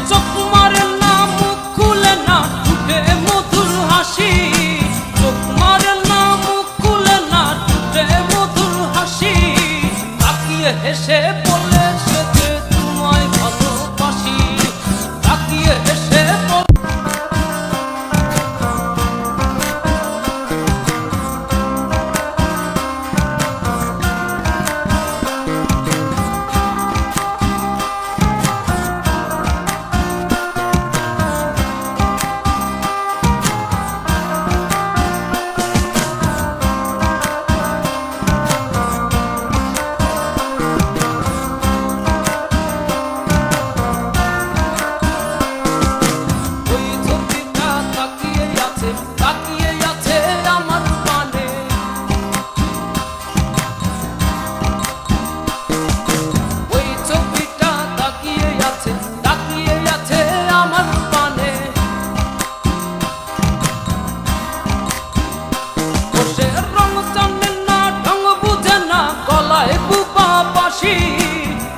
চোখ মারে না মুখ খুলে না ঠোঁটে মধুর হাসি, চোখ মারে না মুখ খুলে না ঠোঁটে মধুর হাসি, তাকিয়ে হেসে বলে সে যে তোমায় ভালোবাসি, তাকিয়ে হেসে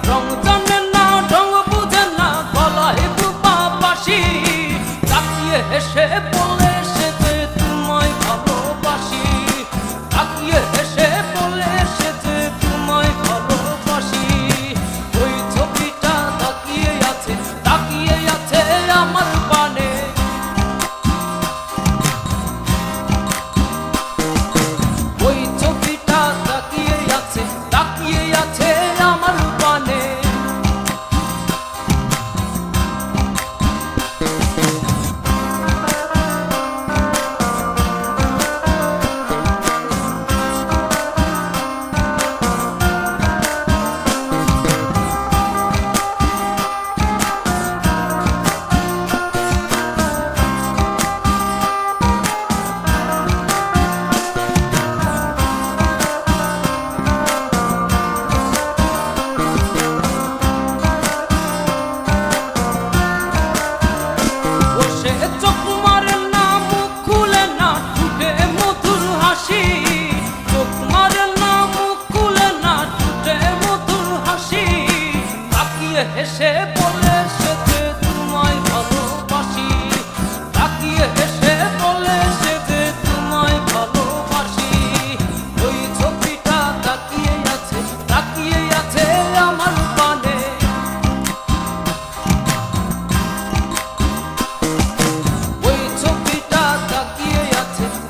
রং জানে না ঢং বুঝে না গলায় বুপা বাঁশি, তাকিয়ে হেসে বলে সে যে তোমায় ভালোবাসি, তাকিয়ে হেসে বলে সে যে তোমায় ভালোবাসি। ওই ছবিটা তাকিয়ে আছে আমার পানে, ওই ছবিটা তাকিয়ে আছে আমার পানে। চোখ মারে না মুখ খুলে না ঠোঁটে মধুর হাসি, চোখ মারে না মুখ খুলে না ঠোঁটে মধুর হাসি, তাকিয়ে হেসে বলে সে যে তোমায় ভালোবাসি, তাকিয়ে হেসে বলে সে যে তোমায় ভালোবাসি। ওই ছবিটা তাকিয়ে আছে আমার পানে,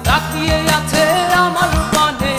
তাকিয়ে আছে আমার পানে।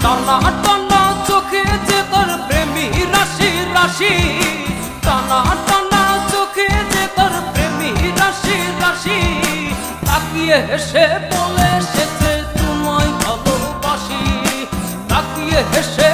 টানা টানা চোখে যে তোর প্রেমী রাশি রাশি, টানা টানা চোখে যে তোর প্রেমী রাশি রাশি, তাকিয়ে হেসে বলে সে যে তোমায় ভালোবাসি, তাকিয়ে হেসে